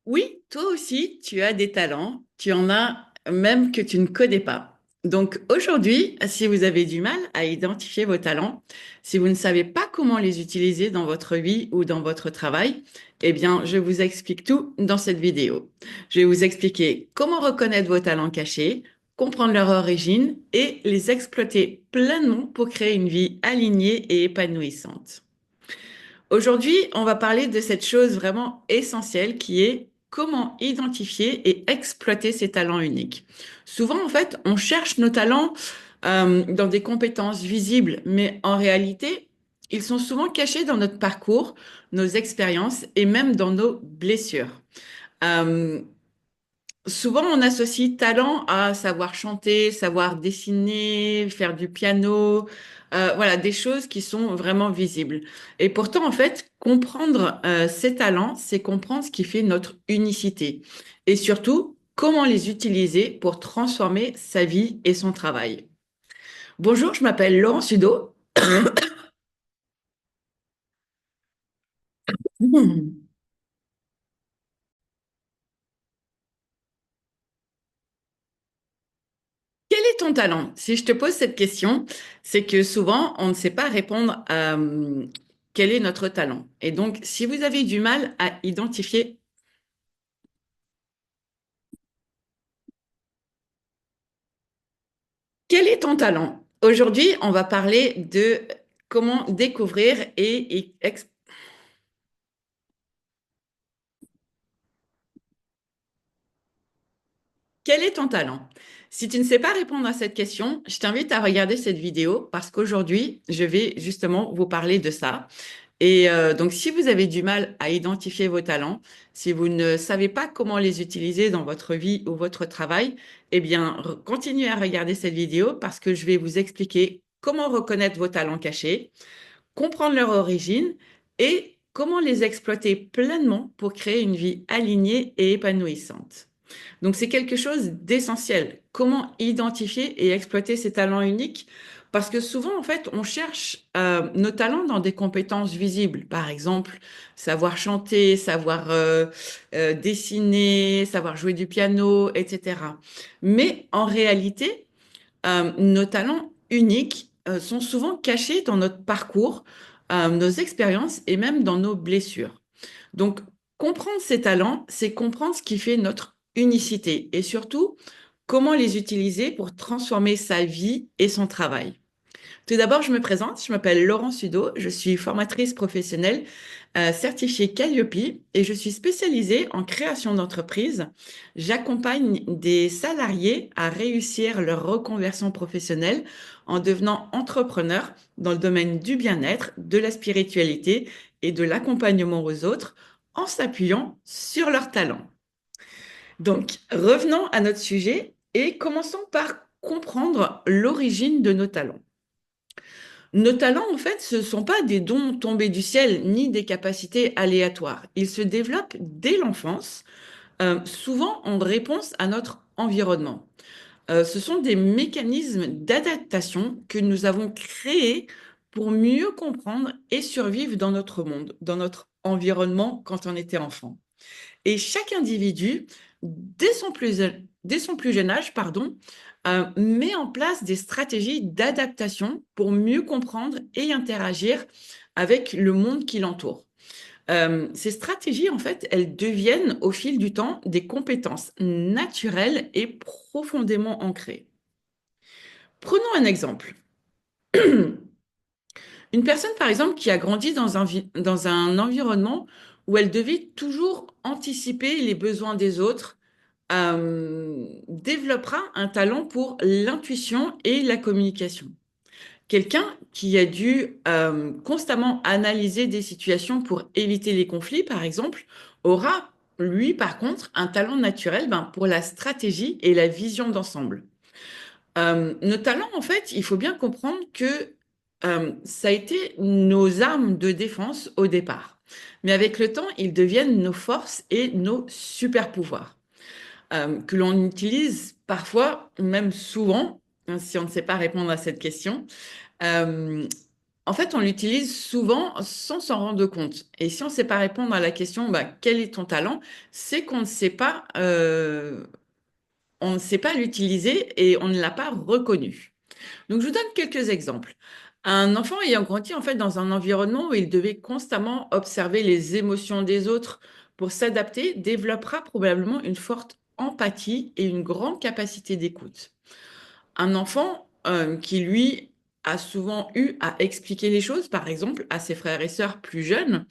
Oui, toi aussi, tu as des talents, tu en as même que tu ne connais pas. Donc aujourd'hui, si vous avez du mal à identifier vos talents, si vous ne savez pas comment les utiliser dans votre vie ou dans votre travail, eh bien, je vous explique tout dans cette vidéo. Je vais vous expliquer comment reconnaître vos talents cachés, comprendre leur origine et les exploiter pleinement pour créer une vie alignée et épanouissante. Aujourd'hui, on va parler de cette chose vraiment essentielle qui est comment identifier et exploiter ses talents uniques. Souvent, en fait, on cherche nos talents dans des compétences visibles, mais en réalité, ils sont souvent cachés dans notre parcours, nos expériences et même dans nos blessures. Euh, Souvent, on associe talent à savoir chanter, savoir dessiner, faire du piano, voilà, des choses qui sont vraiment visibles. Et pourtant, en fait, comprendre ces talents, c'est comprendre ce qui fait notre unicité. Et surtout, comment les utiliser pour transformer sa vie et son travail. Bonjour, je m'appelle Laurent Sudo. Quel est ton talent? Si je te pose cette question, c'est que souvent, on ne sait pas répondre à quel est notre talent. Et donc, si vous avez du mal à identifier quel est ton talent, aujourd'hui, on va parler de comment découvrir quel est ton talent? Si tu ne sais pas répondre à cette question, je t'invite à regarder cette vidéo parce qu'aujourd'hui, je vais justement vous parler de ça. Et donc, si vous avez du mal à identifier vos talents, si vous ne savez pas comment les utiliser dans votre vie ou votre travail, eh bien, continuez à regarder cette vidéo parce que je vais vous expliquer comment reconnaître vos talents cachés, comprendre leur origine et comment les exploiter pleinement pour créer une vie alignée et épanouissante. Donc c'est quelque chose d'essentiel. Comment identifier et exploiter ses talents uniques? Parce que souvent, en fait, on cherche nos talents dans des compétences visibles. Par exemple, savoir chanter, savoir dessiner, savoir jouer du piano, etc. Mais en réalité, nos talents uniques sont souvent cachés dans notre parcours, nos expériences et même dans nos blessures. Donc, comprendre ces talents, c'est comprendre ce qui fait notre unicité et surtout comment les utiliser pour transformer sa vie et son travail. Tout d'abord, je me présente, je m'appelle Laurent Sudo, je suis formatrice professionnelle certifiée Calliope et je suis spécialisée en création d'entreprise. J'accompagne des salariés à réussir leur reconversion professionnelle en devenant entrepreneurs dans le domaine du bien-être, de la spiritualité et de l'accompagnement aux autres en s'appuyant sur leurs talents. Donc, revenons à notre sujet et commençons par comprendre l'origine de nos talents. Nos talents, en fait, ce ne sont pas des dons tombés du ciel ni des capacités aléatoires. Ils se développent dès l'enfance, souvent en réponse à notre environnement. Ce sont des mécanismes d'adaptation que nous avons créés pour mieux comprendre et survivre dans notre monde, dans notre environnement quand on était enfant. Et chaque individu, dès son plus jeune âge, pardon, met en place des stratégies d'adaptation pour mieux comprendre et interagir avec le monde qui l'entoure. Ces stratégies, en fait, elles deviennent au fil du temps des compétences naturelles et profondément ancrées. Prenons un exemple. Une personne, par exemple, qui a grandi dans un environnement où elle devait toujours anticiper les besoins des autres, développera un talent pour l'intuition et la communication. Quelqu'un qui a dû constamment analyser des situations pour éviter les conflits, par exemple, aura, lui, par contre, un talent naturel pour la stratégie et la vision d'ensemble. Nos talents, en fait, il faut bien comprendre que ça a été nos armes de défense au départ. Mais avec le temps, ils deviennent nos forces et nos super pouvoirs que l'on utilise parfois, même souvent, hein, si on ne sait pas répondre à cette question, euh, En fait, on l'utilise souvent sans s'en rendre compte. Et si on ne sait pas répondre à la question, bah, quel est ton talent, c'est qu'on ne sait pas, on ne sait pas l'utiliser et on ne l'a pas reconnu. Donc, je vous donne quelques exemples. Un enfant ayant grandi en fait dans un environnement où il devait constamment observer les émotions des autres pour s'adapter développera probablement une forte empathie et une grande capacité d'écoute. Un enfant qui, lui, a souvent eu à expliquer les choses, par exemple, à ses frères et sœurs plus jeunes,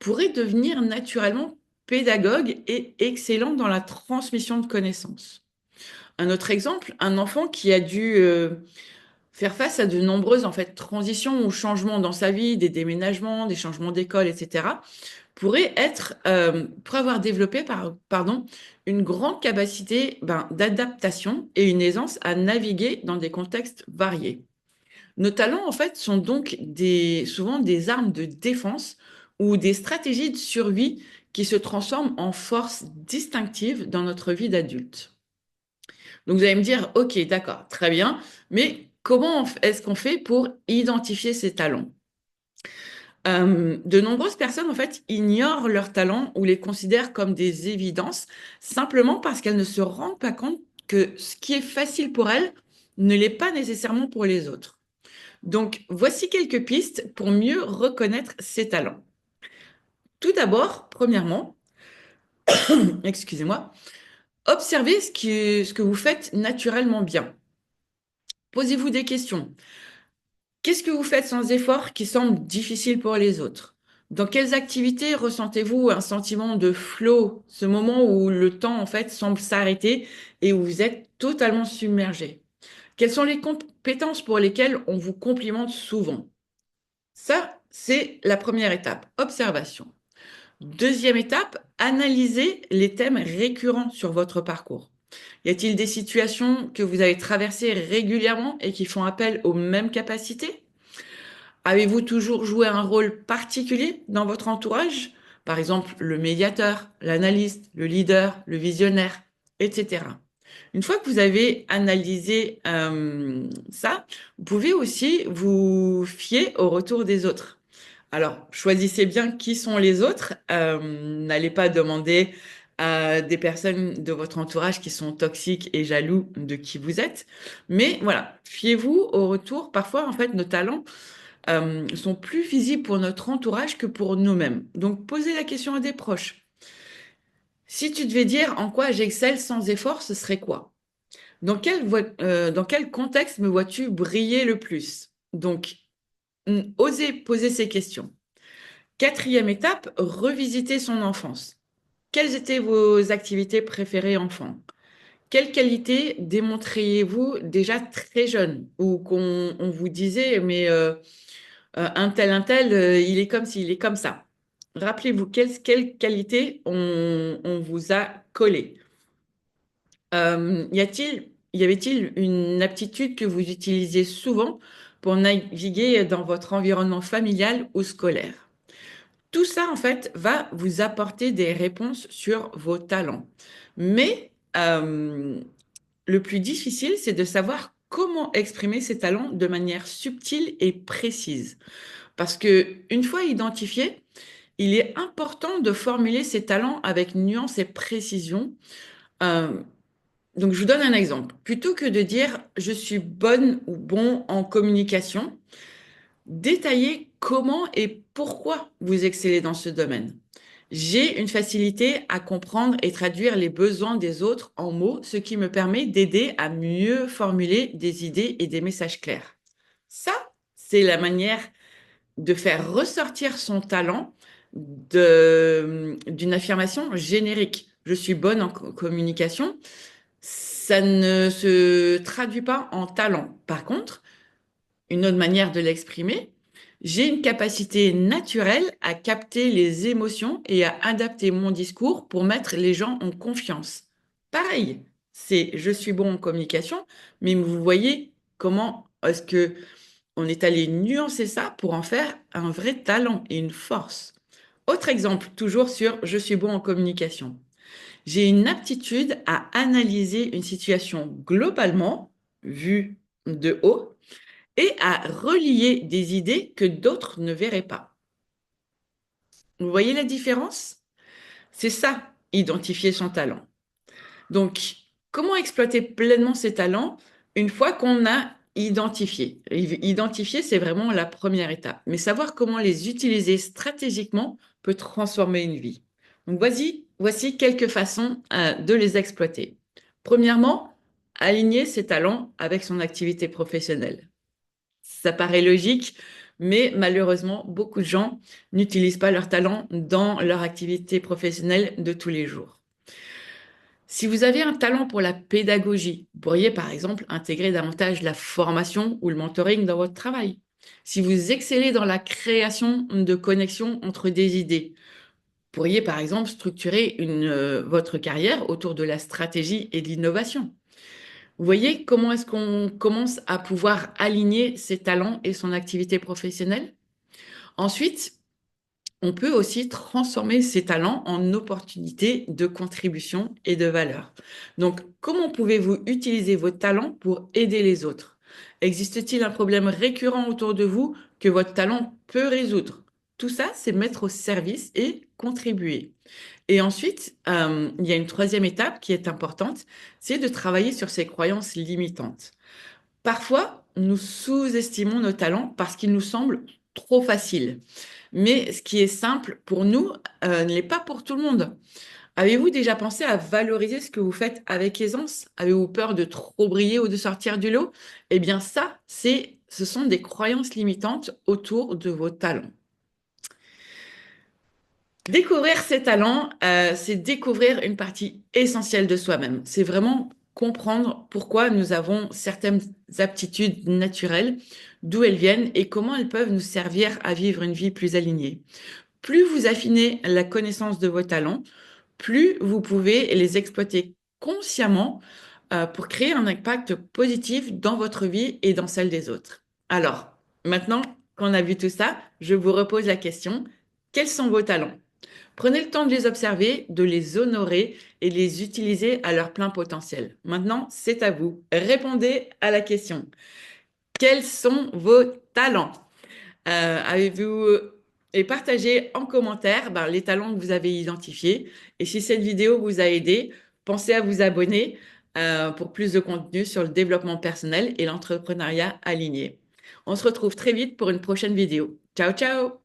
pourrait devenir naturellement pédagogue et excellent dans la transmission de connaissances. Un autre exemple, un enfant qui a dû faire face à de nombreuses en fait transitions ou changements dans sa vie, des déménagements, des changements d'école, etc., pourrait avoir développé pardon, une grande capacité d'adaptation et une aisance à naviguer dans des contextes variés. Nos talents, en fait, sont donc souvent des armes de défense ou des stratégies de survie qui se transforment en forces distinctives dans notre vie d'adulte. Donc vous allez me dire, ok, d'accord, très bien, mais comment est-ce qu'on fait pour identifier ces talents? De nombreuses personnes, en fait, ignorent leurs talents ou les considèrent comme des évidences simplement parce qu'elles ne se rendent pas compte que ce qui est facile pour elles ne l'est pas nécessairement pour les autres. Donc, voici quelques pistes pour mieux reconnaître ces talents. Tout d'abord, premièrement, excusez-moi, observez ce que vous faites naturellement bien. Posez-vous des questions. Qu'est-ce que vous faites sans effort qui semble difficile pour les autres? Dans quelles activités ressentez-vous un sentiment de flow, ce moment où le temps en fait semble s'arrêter et où vous êtes totalement submergé? Quelles sont les compétences pour lesquelles on vous complimente souvent? Ça, c'est la première étape, observation. Deuxième étape, analysez les thèmes récurrents sur votre parcours. Y a-t-il des situations que vous avez traversées régulièrement et qui font appel aux mêmes capacités? Avez-vous toujours joué un rôle particulier dans votre entourage? Par exemple, le médiateur, l'analyste, le leader, le visionnaire, etc. Une fois que vous avez analysé ça, vous pouvez aussi vous fier au retour des autres. Alors, choisissez bien qui sont les autres. N'allez pas demander à des personnes de votre entourage qui sont toxiques et jaloux de qui vous êtes. Mais voilà, fiez-vous au retour. Parfois, en fait, nos talents sont plus visibles pour notre entourage que pour nous-mêmes. Donc, posez la question à des proches. Si tu devais dire en quoi j'excelle sans effort, ce serait quoi? Dans quel contexte me vois-tu briller le plus? Donc, osez poser ces questions. Quatrième étape, revisiter son enfance. Quelles étaient vos activités préférées enfant? Quelles qualités démontriez-vous déjà très jeune ou qu'on on vous disait, mais un tel, il est comme ci, il est comme ça. Rappelez-vous, quelles qualités on vous a collées. Y avait-il une aptitude que vous utilisiez souvent pour naviguer dans votre environnement familial ou scolaire? Tout ça, en fait, va vous apporter des réponses sur vos talents. Mais le plus difficile, c'est de savoir comment exprimer ces talents de manière subtile et précise. Parce que une fois identifiés, il est important de formuler ces talents avec nuance et précision. Euh, donc, je vous donne un exemple. Plutôt que de dire je suis bonne ou bon en communication, détaillez comment et pourquoi vous excellez dans ce domaine. J'ai une facilité à comprendre et traduire les besoins des autres en mots, ce qui me permet d'aider à mieux formuler des idées et des messages clairs. Ça, c'est la manière de faire ressortir son talent d'une affirmation générique. Je suis bonne en communication. Ça ne se traduit pas en talent. Par contre, une autre manière de l'exprimer, j'ai une capacité naturelle à capter les émotions et à adapter mon discours pour mettre les gens en confiance. Pareil, c'est je suis bon en communication, mais vous voyez comment est-ce que on est allé nuancer ça pour en faire un vrai talent et une force. Autre exemple, toujours sur je suis bon en communication. J'ai une aptitude à analyser une situation globalement, vue de haut, et à relier des idées que d'autres ne verraient pas. Vous voyez la différence? C'est ça, identifier son talent. Donc, comment exploiter pleinement ses talents une fois qu'on a identifié? Identifier, c'est vraiment la première étape. Mais savoir comment les utiliser stratégiquement peut transformer une vie. Donc, voici quelques façons de les exploiter. Premièrement, aligner ses talents avec son activité professionnelle. Ça paraît logique, mais malheureusement, beaucoup de gens n'utilisent pas leurs talents dans leur activité professionnelle de tous les jours. Si vous avez un talent pour la pédagogie, vous pourriez par exemple intégrer davantage la formation ou le mentoring dans votre travail. Si vous excellez dans la création de connexions entre des idées, vous pourriez par exemple structurer votre carrière autour de la stratégie et de l'innovation. Vous voyez comment est-ce qu'on commence à pouvoir aligner ses talents et son activité professionnelle? Ensuite, on peut aussi transformer ses talents en opportunités de contribution et de valeur. Donc, comment pouvez-vous utiliser vos talents pour aider les autres? Existe-t-il un problème récurrent autour de vous que votre talent peut résoudre? Tout ça, c'est mettre au service et contribuer. Et ensuite, il y a une troisième étape qui est importante, c'est de travailler sur ses croyances limitantes. Parfois, nous sous-estimons nos talents parce qu'ils nous semblent trop faciles. Mais ce qui est simple pour nous, ne l'est pas pour tout le monde. Avez-vous déjà pensé à valoriser ce que vous faites avec aisance? Avez-vous peur de trop briller ou de sortir du lot? Eh bien ça, ce sont des croyances limitantes autour de vos talents. Découvrir ses talents, c'est découvrir une partie essentielle de soi-même. C'est vraiment comprendre pourquoi nous avons certaines aptitudes naturelles, d'où elles viennent et comment elles peuvent nous servir à vivre une vie plus alignée. Plus vous affinez la connaissance de vos talents, plus vous pouvez les exploiter consciemment pour créer un impact positif dans votre vie et dans celle des autres. Alors, maintenant qu'on a vu tout ça, je vous repose la question, quels sont vos talents? Prenez le temps de les observer, de les honorer et de les utiliser à leur plein potentiel. Maintenant, c'est à vous. Répondez à la question. Quels sont vos talents? Avez-vous et partagez en commentaire les talents que vous avez identifiés. Et si cette vidéo vous a aidé, pensez à vous abonner pour plus de contenu sur le développement personnel et l'entrepreneuriat aligné. On se retrouve très vite pour une prochaine vidéo. Ciao, ciao!